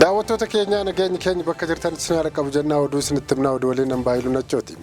daawwattoota keenya nageenyi keenya bakka jirtan isin haala qabu jennaa oduu isinitti himnaa oduu waliin hambaayilu nachooti.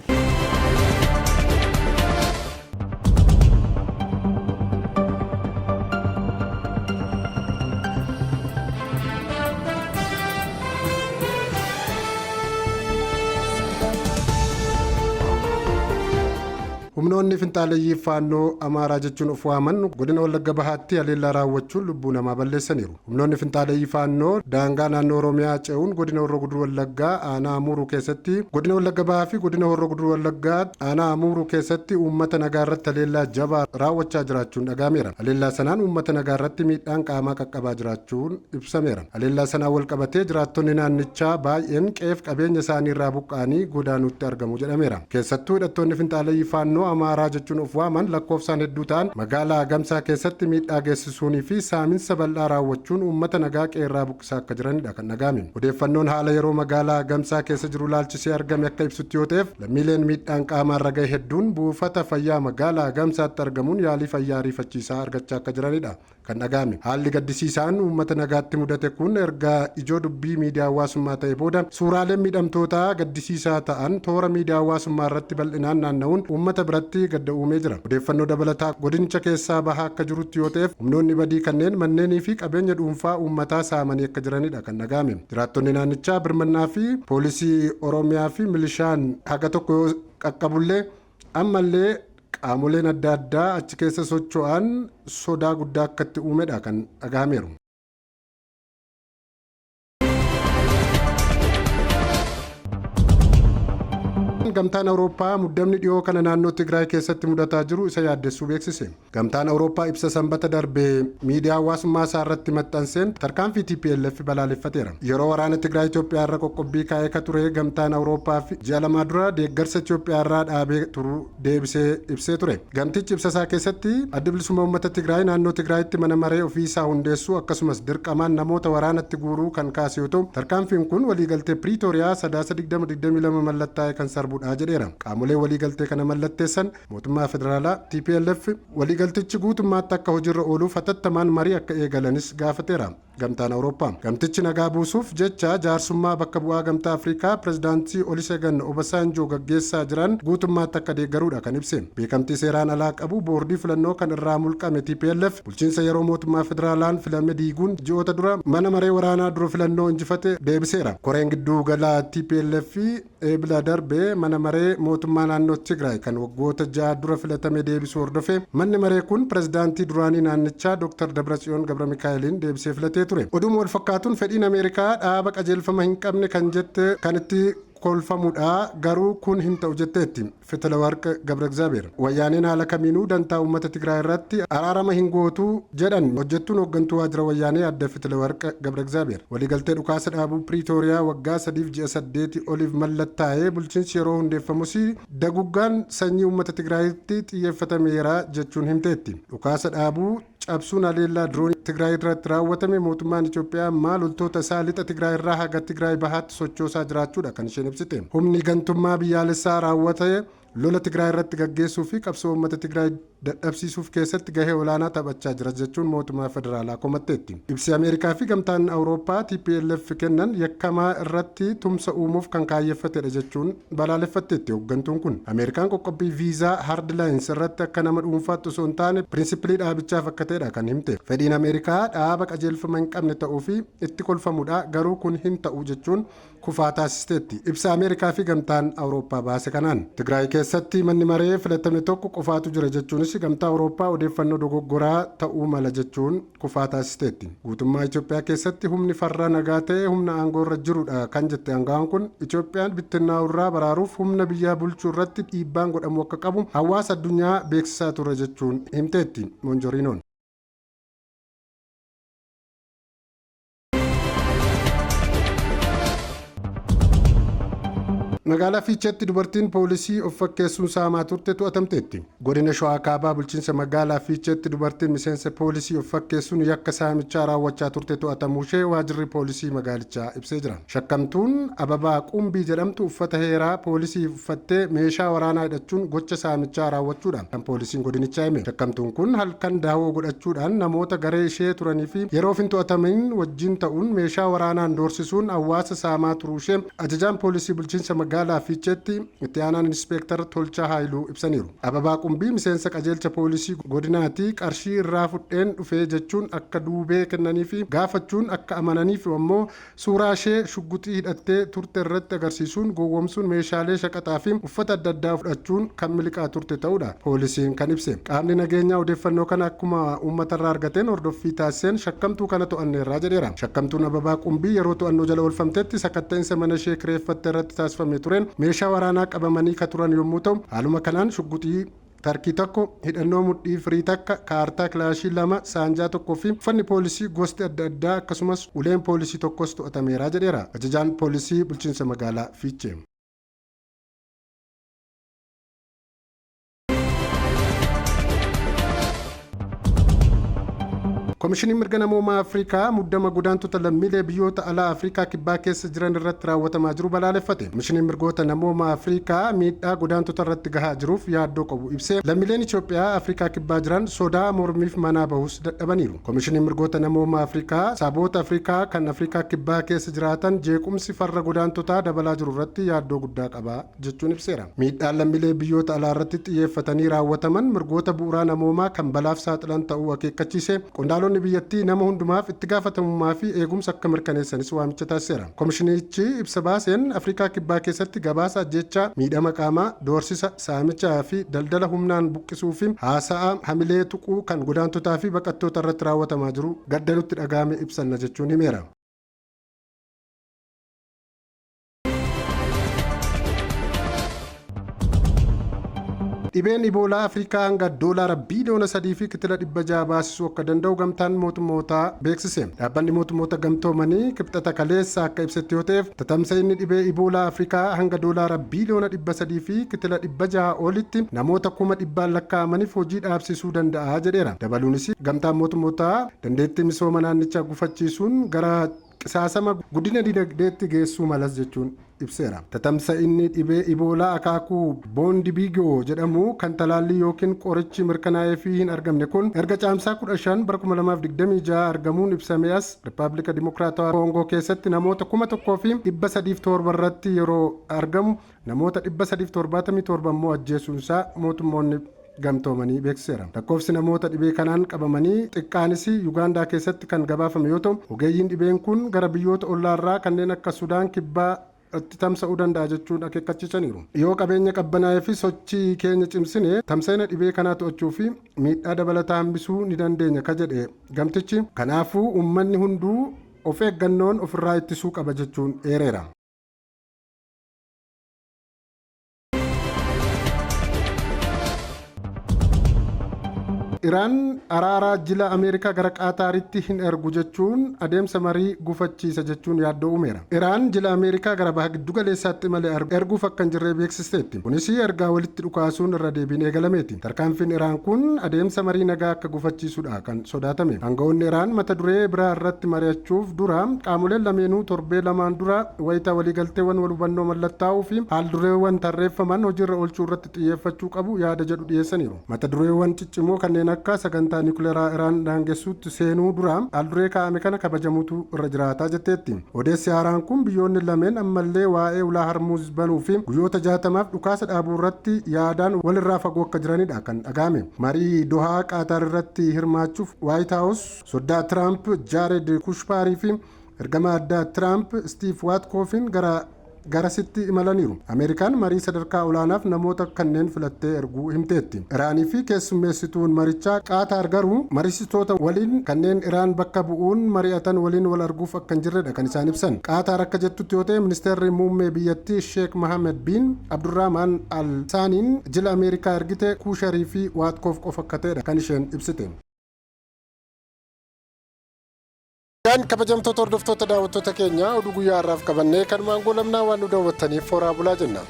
humnoonni finxaaleeyyii faannoo amaaraa jechuun of waaman godina wallagga bahaatti haleellaa raawwachuun lubbuu namaa balleessaniiru. humnoonni finxaaleeyyii faannoo daangaa naannoo oromiyaa ce'uun godina horroo guduruu wallaggaa aanaa amuuruu keessatti godina wallagga bahaa fi godina horroo guduruu wallaggaa aanaa amuuruu keessatti uummata nagaa irratti haleellaa jabaa raawwachaa jiraachuun dhagahameera. haleellaa sanaan uummata nagaa irratti miidhaan qaamaa qaqqabaa jiraachuun ibsameera. haleellaa sanaan wal qabatee jiraattonni naannichaa baay'een qeef qabeenya isaanii irraa buqqaanii godaanuutti argamu jedhameera. keessattuu hidhattoonni finxaaleeyyii faannoo amaaraa jechuun of waaman lakkoofsaan hedduu ta'an magaalaa Gamsaa keessatti miidhaa geessisuunii fi saaminsa bal'aa raawwachuun uummata nagaa qeerraa buqqisaa akka jiranidha kan dhagahame. odeeffannoon haala yeroo magaalaa Gamsaa keessa jiru laalchisee argame akka ibsutti yoo ta'eef lammiileen miidhaan qaamaan raga'e hedduun buufata fayyaa magaalaa Gamsaatti argamuun yaalii fayyaa ariifachiisaa argachaa akka jiranidha kan dhagahame. haalli gaddisiisaan uummata nagaatti mudate kun erga ijoo dubbii miidiyaa hawaasummaa ta'e booda suuraaleen miidhamtootaa gaddisiisaa ta'an toora miidiyaa hawaasummaa irratti bal'inaan naanna'uun uummata biratti gadda uumee jira. odeeffannoo dabalataa godinicha keessaa bahaa akka jirutti yoo ta'eef humnoonni badii kanneen manneenii fi qabeenya dhuunfaa uummataa saamanii akka jiranidha kan dhagahame. jiraattonni naannichaa birmannaa fi poolisii oromiyaa fi milishaan haga tokko yoo qaqqabullee ammallee qaamoleen adda addaa achi keessa socho'an sodaa guddaa akkatti uumedha kan dhagahameeru. gamtaan awurooppaa muddamni dhiyoo kana naannoo Tigraay keessatti mudataa jiru isa yaaddessuu beeksise. gamtaan awurooppaa ibsa sanbata darbee miidiyaa hawaasummaa isaa irratti maxxanseen tarkaanfii TPLF balaaleffateera. yeroo waraana Tigraay Itoophiyaa irra qoqqobbii kaa'ee ka ture gamtaan awurooppaa fi ji'a lamaa dura deeggarsa Itoophiyaa irraa dhaabee turu deebisee ibsee ture. gamtichi ibsa isaa keessatti adda bilisummaa uummata Tigraay naannoo Tigraayitti mana maree ofii isaa hundeessuu akkasumas dirqamaan namoota waraanatti guuruu kan kaase yoo ta'u tarkaanfiin kun waliigaltee Piriitooriyaa 2022 mallattaa'e kan sarbu jedheera. qaamolee waliigaltee kana mallatteessan mootummaa federaalaa TPLF waliigaltichi guutummaatti akka hojiirra ooluuf hatattamaan marii akka eegalanis gaafateera. gamtaan awurooppaa gamtichi nagaa buusuuf jecha jaarsummaa bakka bu'aa gamtaa afrikaa pirezidaantii Olusegun Obasanjoo gaggeessaa jiran guutummaatti akka deeggaruudha kan ibse. beekamtii seeraan alaa qabu boordii filannoo kan irraa mulqame TPLF bulchiinsa yeroo mootummaa federaalaan filame diiguun ji'oota dura mana maree waraanaa dura filannoo injifate deebiseera. koreen gidduu galaa TPLF eebila darbee mana maree mootummaa naannoo Tigraay kan waggoota 6 dura filatame deebisuu hordofee manni maree kun pirezidaantii duraanii naannichaa Dr. Dabratsiyoon Gabramikaa'eliin deebisee filatee ture. oduma wal fakkaatuun fedhiin Ameerikaa dhaaba qajeelfama hin qabne kan jette kan itti kolfamuudha garuu kun hin ta'u jetteetti Fitlawarq Gabraegzaabeer. wayyaaneen haala kamiinuu dantaa uummata Tigraay irratti araarama hin gootu jedhan hojjettuun hooggantuu waajjira wayyaanee adda Fitlawarq Gabraegzaabeer. waliigaltee dhukaasa dhaabuu Piriitooriyaa waggaa 3 ji'a 8 oliif mallattaa'ee bulchiinsi yeroo hundeeffamus daguggaan sanyii uummata Tigraayitti xiyyeeffatameera jechuun himteetti. dhukaasa dhaabuu cabsuun haleellaa diroonii Tigraay irratti raawwatame mootummaan Itoophiyaa maal loltoota isaa lixa Tigraay irraa haga Tigraay bahaatti sochoosaa jiraachuudha kan isheen ibsite. humni gantummaa biyyaalessaa raawwate lola Tigraay irratti gaggeessuu fi qabsoo uummata Tigraay dadhabsiisuuf keessatti gahee olaanaa taphachaa jira jechuun mootummaa federaalaa komatteetti. ibsi Ameerikaa fi gamtaan awurooppaa TPLF kennan yakkamaa irratti tumsa uumuuf kan kaayyeffatedha jechuun balaaleffatteetti. hooggantuun kun Ameerikaan qoqqobbii viizaa hardlaayins irratti akka nama dhuunfaatti osoo hin taane pirinsipilii dhaabichaaf akka ta'edha kan himte. fedhiin Ameerikaa dhaaba qajeelfama hin qabne ta'uu fi itti kolfamuudha garuu kun hin ta'u jechuun kufaa taasisteetti. ibsa Ameerikaa fi gamtaan awurooppaa baase kanaan Tigraay keessatti manni maree filatame tokko qofaatu jira jechuunis gamtaa awurooppaa odeeffannoo dogoggoraa ta'uu mala jechuun kufaa taasisteetti. guutummaa Itoophiyaa keessatti humni farra nagaa ta'e humna aangoo irra jirudha kan jette aangawaan kun Itoophiyaan bittinnaa'uu irraa baraaruuf humna biyyaa bulchuu irratti dhiibbaan godhamuu akka qabu hawaasa addunyaa beeksisaa ture jechuun himteetti Moonjoriinoon. Magaalaa Fiicheetti dubartiin poolisii of fakkeessuun saamaa turte to'atamteetti. Godina Shawaa Kaabaa bulchiinsa magaalaa Fiicheetti dubartiin miseensa poolisii of fakkeessuun yakka saamichaa raawwachaa turte to'atamuu ishee waajjirri poolisii magaalichaa ibsee jira. Shakkamtuun Ababaa Qumbii jedhamtu uffata heeraa poolisii uffattee meeshaa waraanaa hidhachuun gocha saamichaa raawwachuudhaan kan poolisiin godinichaa hime. Shakkamtuun kun halkan daawoo godhachuudhaan namoota garee ishee turanii fi yeroo hin to'atamin wajjin ta'uun meeshaa waraanaan doorsisuun hawaasa saamaa turuu ishee ajajaan poolisii bulchiinsa magaalaa Fiicheetti itti aanaan inspektar Tolchaa Haayiluu ibsaniiru. Ababaa Qumbii miseensa qajeelcha poolisii godinaatti qarshii irraa fudheen dhufee jechuun akka duubee kennanii fi gaafachuun akka amananiif ammoo suuraa ishee shugguxii hidhattee turte irratti agarsiisuun gowwoomsuun meeshaalee shaqaxaa fi uffata adda addaa fudhachuun kan miliqaa turte ta'uudha poolisiin kan ibse. Qaamni nageenyaa odeeffannoo kana akkuma uummatarraa argateen hordoffii taasiseen shakkamtuu kana to'anneerraa jedheera. Shakkamtuun Ababaa Qumbii yeroo to'annoo jala oolfamtetti sakatta'insa mana ishee kireeffatte irratti taasifamee tureen meeshaa waraanaa qabamanii ka turan yommuu ta'u haaluma kanaan shugguxii tarkii tokko hidhannoo mudhii firii takka kaartaa kilaashii 2 saanjaa tokkoo fi uffanni poolisii gosti adda addaa akkasumas uleen poolisii tokkos to'atameera jedheera ajajaan poolisii bulchiinsa magaalaa Fiichee. Komishiniin mirga namoomaa Afrikaa muddama godaantota lammiilee biyyoota alaa Afrikaa kibbaa keessa jiran irratti raawwatamaa jiru balaaleffate. Komishiniin mirgoota namoomaa Afrikaa miidhaa godaantota irratti gahaa jiruuf yaaddoo qabu ibsee lammiileen Itoophiyaa Afrikaa kibbaa jiran sodaa mormiif manaa bahus dadhabaniiru. Komishiniin mirgoota namoomaa Afrikaa saboota Afrikaa kan Afrikaa kibbaa keessa jiraatan jeequmsi farra godaantotaa dabalaa jiru irratti yaaddoo guddaa qaba jechuun ibseera. Miidhaan lammiilee biyyoota alaa irratti xiyyeeffatanii raawwataman mirgoota bu'uuraa namoomaa kan balaaf saaxilan ta'uu akeekkachiise. Qondaalonni biyyattii nama hundumaaf itti gaafatamummaa fi eegumsa akka mirkaneessanis waamicha taasiseera. Komishinichi ibsa baaseen Afrikaa kibbaa keessatti gabaasa ajjechaa miidhama qaamaa doorsisa saamichaa fi daldala humnaan buqqisuu fi haasa'a hamilee tuquu kan godaantotaa fi baqattoota irratti raawwatamaa jiru gaddanutti dhagahame ibsanna jechuun himeera. Dhibeen Iboolaa Afrikaa hanga doolaara biiliyoona 3 fi kitila 600 baasisuu akka danda'u gamtaan mootummootaa beeksise. Dhaabbanni mootummoota gamtoomanii kibxata kaleessa akka ibsetti yoo ta'eef tatamsa'inni dhibee Iboolaa Afrikaa hanga doolaara biiliyoona 300 fi kitila 600 olitti namoota 100,000 lakkaa'amaniif hojii dhaabsisuu danda'a jedheera. Dabaluunis gamtaan mootummootaa dandeettii misooma naannichaa gufachiisuun gara qisaasama guddina dinagdeetti geessuu malas jechuun ibseera. Tatamsa'inni dhibee Iboolaa akaakuu Boondibigoo jedhamu kan talaallii yookiin qorichi mirkanaa'ee fi hin argamne kun erga caamsaa 15 bara 2026 argamuun ibsamee as Rippaabilika Dimokiraatawaa Koongoo keessatti namoota 1,307 irratti yeroo argamu namoota 377 immoo ajjeesuunsaa mootummoonni gamtoomanii beeksiseera. Lakkoofsi namoota dhibee kanaan qabamanii xiqqaanis Yuugaandaa keessatti kan gabaafame yoo ta'u ogeeyyiin dhibeen kun gara biyyoota ollaarraa kanneen akka Sudaan kibbaa itti tamsa'uu danda'a jechuun akeekkachiisaniiru. Yoo qabeenya qabbanaa'ee fi sochii keenya cimsine tamsa'ina dhibee kanaa to'achuu fi miidhaa dabalataa hambisuu ni dandeenya ka jedhe gamtichi. Kanaafuu uummanni hunduu of eeggannoon ofirraa ittisuu qaba jechuun eereera. Iraan araaraa jila Ameerikaa gara Qaataaritti hin ergu jechuun adeemsa marii gufachiisa jechuun yaaddoo uumeera. Iraan jila Ameerikaa gara baha giddu galeessaatti malee erguuf akka hin jirre beeksisteetti. Kunis ergaa walitti dhukaasuun irra deebiin eegalameeti. Tarkaanfiin Iraan kun adeemsa marii nagaa akka gufachiisuudha kan sodaatame. Aangawoonni Iraan mata duree biraa irratti mari'achuuf dura qaamoleen lameenuu torbee lamaan dura wayitaa waliigalteewwan wal hubannoo mallattaa'uu fi haaldureewwan tarreeffaman hojiirra oolchuu irratti xiyyeeffachuu qabu yaada jedhu dhiyeessaniiru. Mata dureewwan ciccimoo kanneen akka sagantaa niikuleeraa Iraan daangessuutti seenuu dura haalduree kaa'ame kana kabajamuutu irra jiraataa jetteetti. Odeessi haaraan kun biyyoonni lameen ammallee waa'ee ulaa Harmuuz banuu fi guyyoota 60f dhukaasa dhaabuu irratti yaadaan walirraa fagoo akka jiranidha kan dhagahame. Marii Dohaa Qaataar irratti hirmaachuuf Waayit Haawus soddaa Tiraamp Jaared Kushpaarii fi ergama addaa Tiraamp Stiif Waatkoofin garasitti imalaniiru. Ameerikaan marii sadarkaa olaanaaf namoota kanneen filattee erguu himteetti. Iraanii fi keessummeessituun marichaa Qaataar garuu mariisitoota waliin kanneen Iraan bakka bu'uun mari'atan waliin wal arguuf akka hin jirredha kan isaan ibsan. Qaataar akka jettutti yoo ta'e ministeerri muummee biyyattii Sheek Mohammed bin Abdurrahman Al Saaniin jila Ameerikaa ergite Kuusharii fi Waatkoof qofa akka ta'edha kan isheen ibsite. Kan kabajamtoota hordoftoota daawwattoota keenya oduu guyyaa har'aaf qabannee kan maangoo lamnaa waan nu daawwattaniif foraa bulaa jenna.